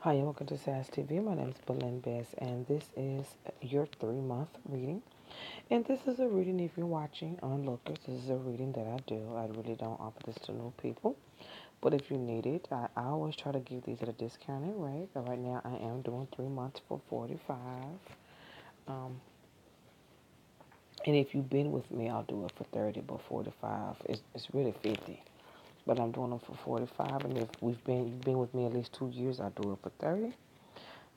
Hi, and welcome to SAS TV. My name is Belen Bess, and this is your 3-month reading. And this is a reading, if you're watching onlookers, this is a reading that I do. I really don't offer this to new people. But if you need it, I always try to give these at a discounted rate. But right now, I am doing 3 months for 45. Um, and if you've been with me, I'll do it for 30, but 45, it's really 50. But I'm doing them for 45, and if you've been with me at least 2 years, I'll do it for 30.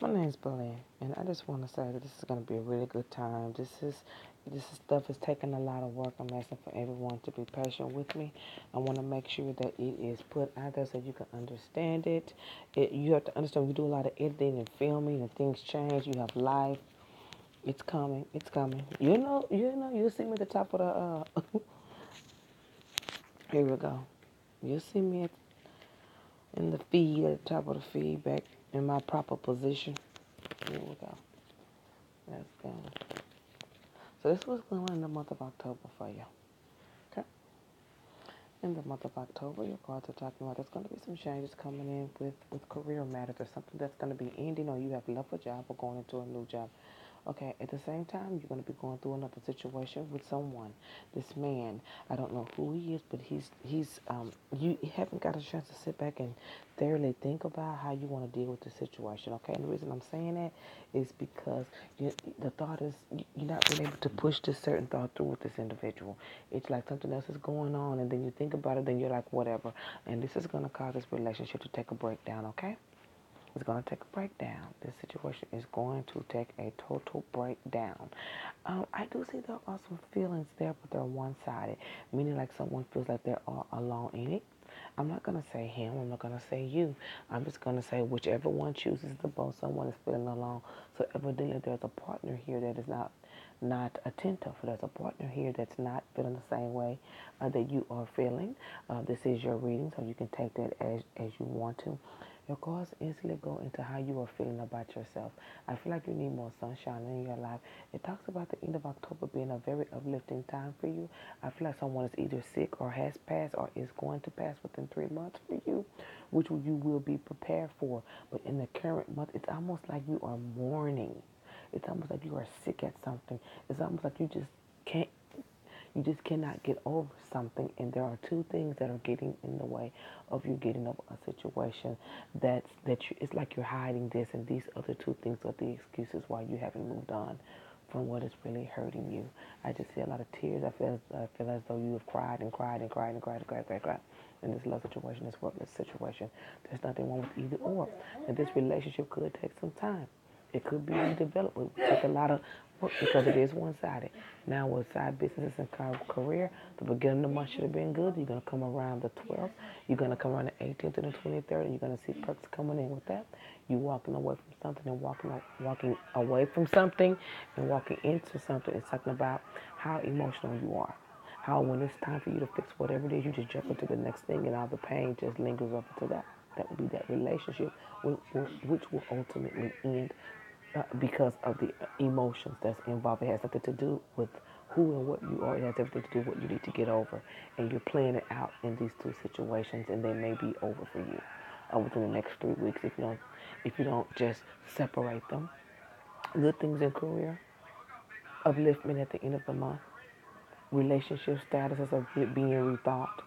My name's Belen, and I just want to say that this is going to be a really good time. This stuff is taking a lot of work. I'm asking for everyone to be patient with me. I want to make sure that it is put out there so you can understand it. You have to understand we do a lot of editing and filming, and things change. You have life. It's coming. It's coming. You'll see me at the top of the. Here we go. You'll see me in the feed at the top of the feed, back in my proper position. Here we go. Let's go. So this was going on in the month of October for you. Okay? In the month of October, your cards are talking about there's going to be some changes coming in with career matters or something that's going to be ending, or you have left a job or going into a new job. Okay, at the same time, you're going to be going through another situation with someone. This man, I don't know who he is, but you haven't got a chance to sit back and thoroughly think about how you want to deal with the situation. Okay, and the reason I'm saying that is because the thought is you're not being able to push this certain thought through with this individual. It's like something else is going on, and then you think about it, then you're like, whatever. And this is going to cause this relationship to take a breakdown. Okay. It's going to take a breakdown. This situation is going to take a total breakdown. I do see there are some feelings there, but they're one-sided, meaning like someone feels like they're all alone in it. I'm not going to say him. I'm not going to say you. I'm just going to say whichever one chooses the boat, someone is feeling alone. So evidently there's a partner here that is not attentive. There's a partner here that's not feeling the same way that you are feeling. This is your reading, so you can take that as you want to. Your cards instantly go into how you are feeling about yourself. I feel like you need more sunshine in your life. It talks about the end of October being a very uplifting time for you. I feel like someone is either sick or has passed or is going to pass within 3 months for you, which you will be prepared for. But in the current month, it's almost like you are mourning. It's almost like you are sick at something. It's almost like you just cannot get over something, and there are two things that are getting in the way of you getting over a situation. It's like you're hiding this, and these other two things are the excuses why you haven't moved on from what is really hurting you. I just see a lot of tears. I feel as though you have cried and cried and cried and cried and cried and cried, and cried. In this love situation, this worthless situation, there's nothing wrong with either or. And this relationship could take some time. It could be redeveloped. It would take a lot of work because it is one-sided. Now with side businesses and career, the beginning of the month should have been good. You're going to come around the 12th. You're going to come around the 18th and the 23rd, and you're going to see perks coming in with that. You walking away from something and walking away from something and walking into something. It's talking about how emotional you are. How when it's time for you to fix whatever it is, you just jump into the next thing, and all the pain just lingers up into that. That will be that relationship, which will ultimately end because of the emotions that's involved. It has nothing to do with who and what you are. It has everything to do with what you need to get over. And you're playing it out in these two situations, and they may be over for you within the next 3 weeks if you don't just separate them. Good things in career, upliftment at the end of the month, relationship statuses are being rethought.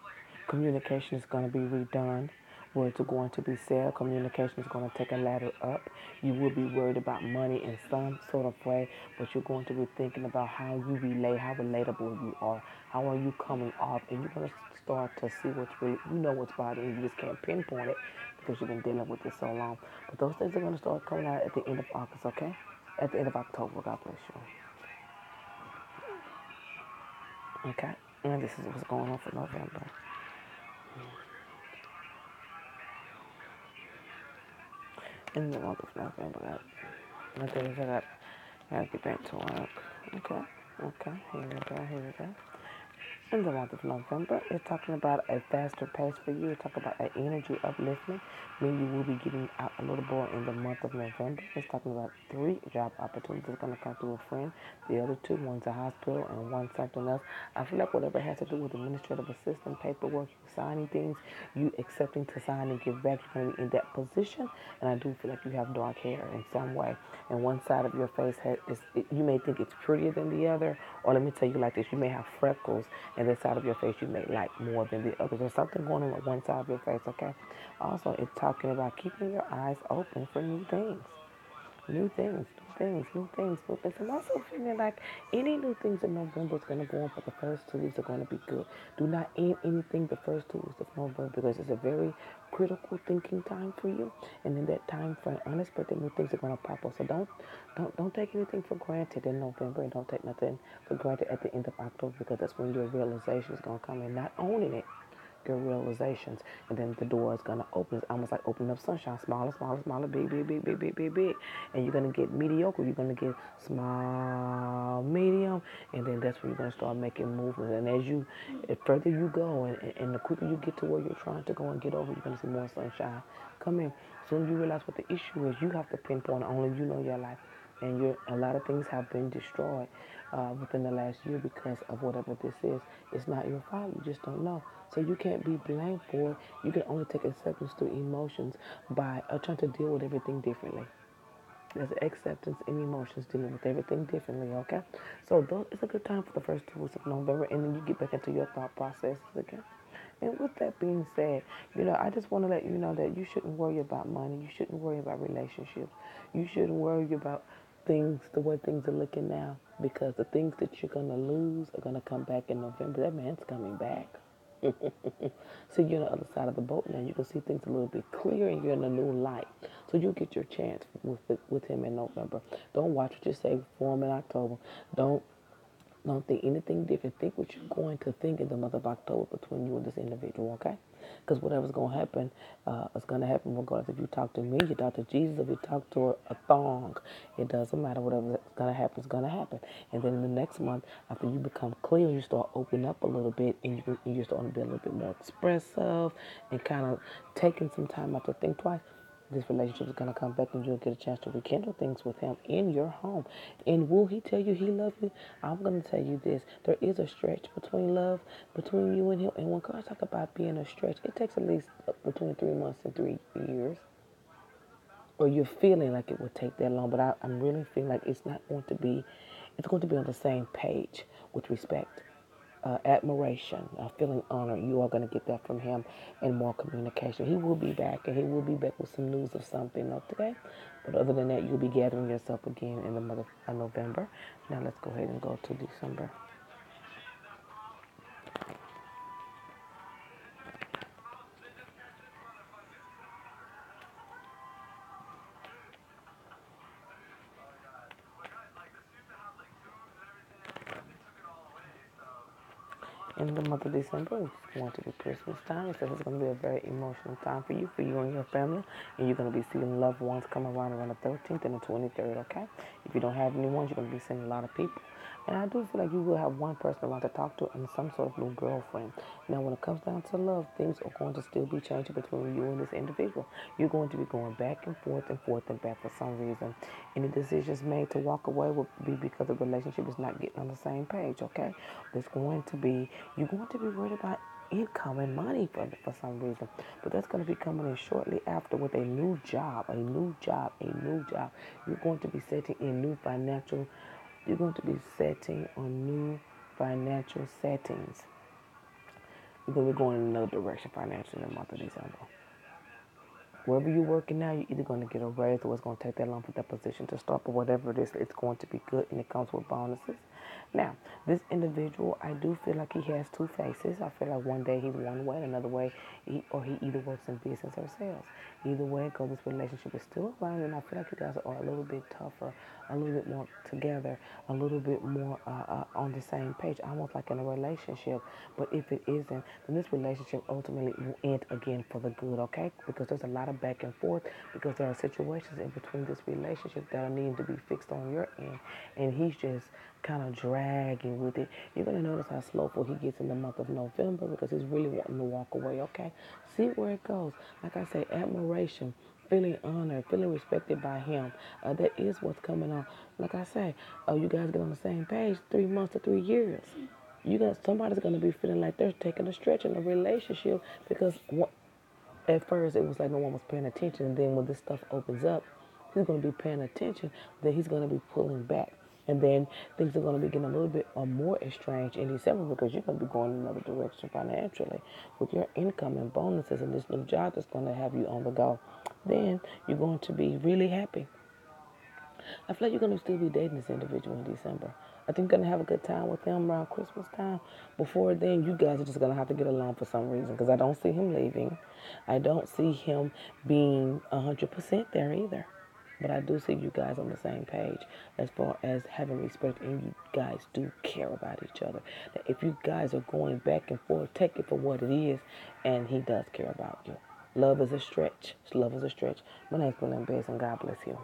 Communication is going to be redone. Words are going to be said. Communication is going to take a ladder up. You will be worried about money in some sort of way, but you're going to be thinking about how you relate, how relatable you are, how are you coming off, and you're going to start to see what's really, what's bothering you. You just can't pinpoint it because you've been dealing with it so long. But those things are going to start coming out at the end of August, okay? At the end of October. God bless you. Okay? And this is what's going on for November. In the month of November, I think I gotta get back to work. Okay, okay, here we go. In the month of November, it's talking about a faster pace for you. It's talking about an energy upliftment, meaning you will be getting out a little more in the month of November. It's talking about 3 job opportunities that's going to come through a friend. The other 2, one's a hospital and one something else. I feel like whatever has to do with administrative assistant, paperwork, you signing things, you accepting to sign and give back, you're going to be in that position. And I do feel like you have dark hair in some way. And one side of your face you may think it's prettier than the other. Or let me tell you like this, you may have freckles and this side of your face you may like more than the other. There's something going on with one side of your face, okay? Also, it's talking about keeping your eyes open for new things. New things, new things, new things, new things. I'm also feeling like any new things in November is going to go on for the first 2 weeks are going to be good. Do not end anything the first 2 weeks of November because it's a very critical thinking time for you. And in that time frame, unexpected new things are going to pop up. So don't take anything for granted in November and don't take nothing for granted at the end of October because that's when your realization is going to come in. Not owning it your realizations, and then the door is gonna open. It's almost like opening up sunshine, smaller, smaller, smaller, big, big, big, big, big, big, big, and you're gonna get mediocre. You're gonna get small, medium, and then that's when you're gonna start making movements. And as you, the further you go, and the quicker you get to where you're trying to go and get over, you're gonna see more sunshine come in. Soon you realize what the issue is, you have to pinpoint only you know your life. And a lot of things have been destroyed within the last year because of whatever this is. It's not your fault. You just don't know. So you can't be blamed for it. You can only take acceptance through emotions by trying to deal with everything differently. There's acceptance in emotions, dealing with everything differently, okay? So it's a good time for the first 2 weeks of November, and then you get back into your thought processes again. And with that being said, I just want to let you know that you shouldn't worry about money. You shouldn't worry about relationships. You shouldn't worry about things, the way things are looking now, because the things that you're going to lose are going to come back in November. That man's coming back. So you're on the other side of the boat now. You can see things a little bit clearer and you're in a new light. So you'll get your chance with him in November. Don't watch what you say for him in October. Don't don't think anything different. Think what you're going to think in the month of October between you and this individual, okay? Because whatever's going to happen is going to happen regardless if you talk to me, you talk to Jesus, if you talk to a thong. It doesn't matter. Whatever's going to happen is going to happen. And then in the next month, after you become clear, you start opening up a little bit and you're starting to be a little bit more expressive and kind of taking some time out to think twice. This relationship is going to come back and you'll get a chance to rekindle things with him in your home. And will he tell you he loves you? I'm going to tell you this. There is a stretch between love, between you and him. And when girls talk about being a stretch, it takes at least between 3 months and 3 years. Or you're feeling like it would take that long. But I'm really feeling like it's not going to be, it's going to be on the same page with respect. Admiration, feeling honored. You are going to get that from him and more communication. He will be back, and he will be back with some news of something, okay? But other than that, you'll be gathering yourself again in the month of November. Now let's go ahead and go to December. In the month of December, it's going to be Christmas time. It says it's going to be a very emotional time for you and your family. And you're going to be seeing loved ones come around the 13th and the 23rd, okay? If you don't have any ones, you're going to be seeing a lot of people. And I do feel like you will have one person around to talk to and some sort of new girlfriend. Now, when it comes down to love, things are going to still be changing between you and this individual. You're going to be going back and forth and forth and back for some reason. Any decisions made to walk away will be because the relationship is not getting on the same page, okay? You're going to be worried about income and money for some reason. But that's going to be coming in shortly after with a new job, a new job, a new job. You're going to be setting in new financial, you're going to be setting on new financial settings. You're going to be going in another direction financially in the month of December. Wherever you're working now, you're either going to get a raise or it's going to take that long for that position to start. But whatever it is, it's going to be good and it comes with bonuses. Now, this individual, I do feel like he has two faces. I feel like one day he's one way, and another way, he either works in business or sales. Either way, because this relationship is still around, and I feel like you guys are a little bit tougher, a little bit more together, a little bit more on the same page, almost like in a relationship. But if it isn't, then this relationship ultimately will end again for the good, okay? Because there's a lot of back and forth, because there are situations in between this relationship that are needing to be fixed on your end, and he's just kind of dragging with it. You're going to notice how slowful he gets in the month of November because he's really wanting to walk away, okay? See where it goes. Like I say, admiration, feeling honored, feeling respected by him. That is what's coming on. Like I say, you guys get on the same page, 3 months to 3 years. Somebody's gonna be feeling like they're taking a stretch in a relationship because at first it was like no one was paying attention, and then when this stuff opens up, he's gonna be paying attention. Then he's gonna be pulling back, and then things are gonna be getting a little bit more estranged in December because you're gonna be going in another direction financially with your income and bonuses and this new job that's gonna have you on the go. Then you're going to be really happy. I feel like you're going to still be dating this individual in December. I think you're going to have a good time with them around Christmas time. Before then, you guys are just going to have to get along for some reason because I don't see him leaving. I don't see him being 100% there either. But I do see you guys on the same page as far as having respect, and you guys do care about each other. That if you guys are going back and forth, take it for what it is, and he does care about you. Love is a stretch. Love is a stretch. My name's Belinda Bez, and God bless you.